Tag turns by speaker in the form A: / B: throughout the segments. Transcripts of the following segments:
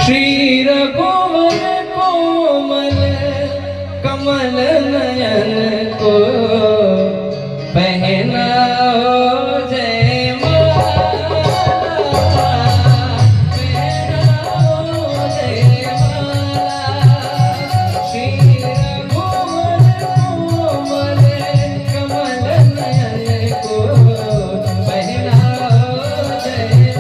A: श्री रघुवर कोमल कमल नयन को पहनाओ जय माला, पहनाओ जय माला। श्री रघुवर कोमल कमल नयन को पहनाओ जय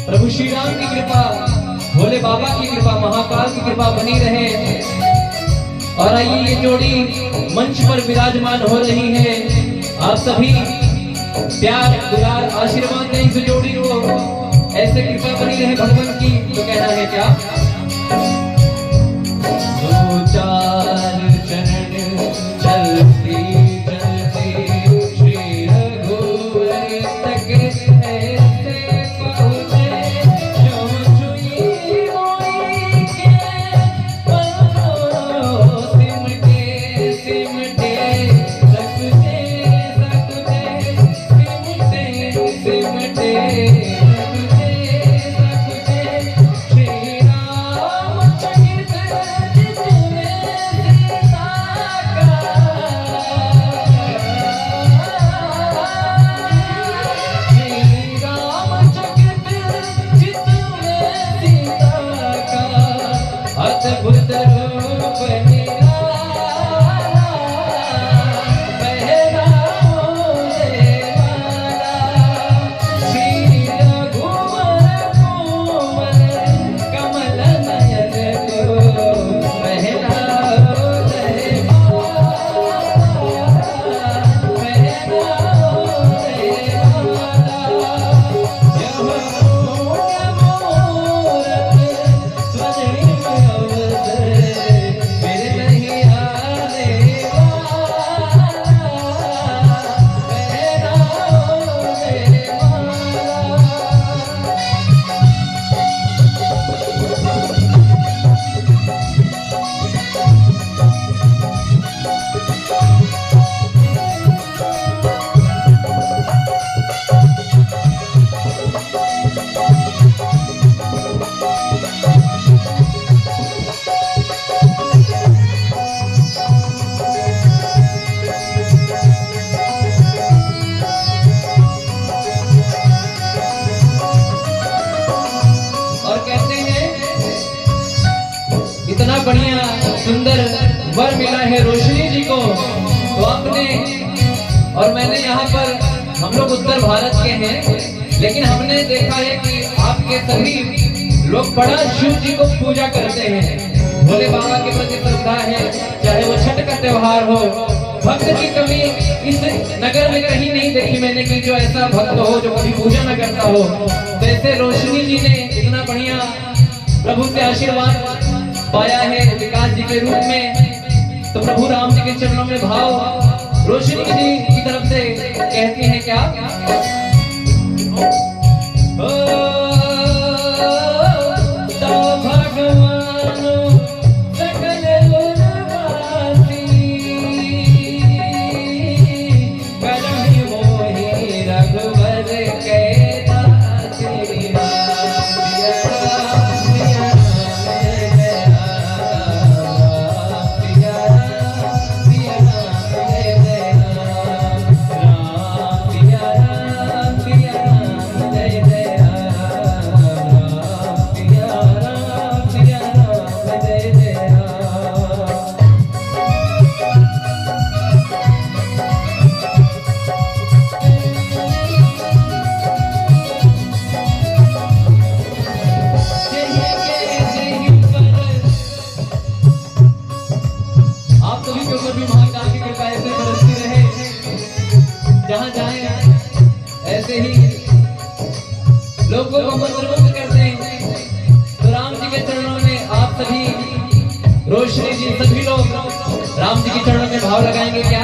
A: प्रभु श्री राम की कृपा, भोले बाबा की कृपा, महाकाल की कृपा बनी रहे। और आइए ये जोड़ी मंच पर विराजमान हो रही है। आप सभी प्यार दुलार आशीर्वाद दें इस जोड़ी को, ऐसे कृपा बनी रहे भगवान की। तो कहना है क्या? दो चार चरण चलती श्री रघुवर तक इतना बढ़िया सुंदर वर मिला है रोशनी जी को। तो आपने और मैंने यहाँ पर, हम लोग उत्तर भारत के हैं, लेकिन हमने देखा है कि आपके सभी लोग बड़ा शिव जी को पूजा करते हैं। भोले बाबा के प्रति श्रद्धा है, चाहे वो छठ का त्योहार हो। भक्त की कमी इस नगर में कहीं नहीं देखी मैंने कि जो ऐसा भक्त हो जो कभी पूजा न करता हो। तो ऐसे रोशनी जी ने इतना बढ़िया प्रभु से आशीर्वाद पाया है विकास जी के रूप में। तो प्रभु राम जी के चरणों में भाव रोशनी जी की तरफ से कहती हैं क्या? को मंत्रमुग्ध कर दें। तो राम जी के चरणों में आप सभी, रोशनी जी, सभी लोग राम जी के चरणों में भाव लगाएंगे क्या?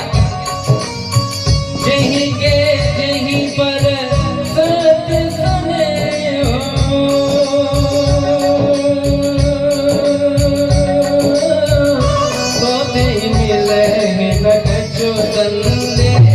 A: जहीं के जहीं पर सत्संग हो, तो नहीं मिले न कछु संदेह।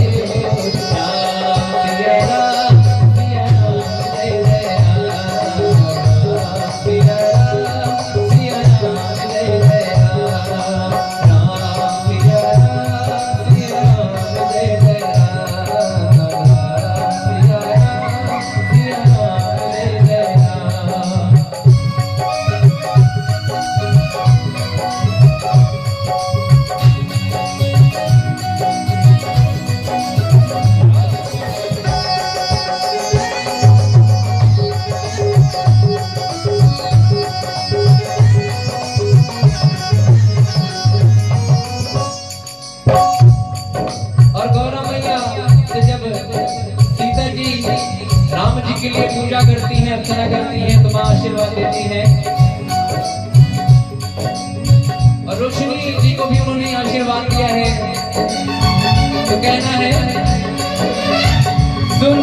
A: राम जी के लिए पूजा करती हैं, अर्चना करती हैं, तो मां आशीर्वाद देती है। और रोशनी जी को भी उन्होंने आशीर्वाद दिया है, तो कहना है सुन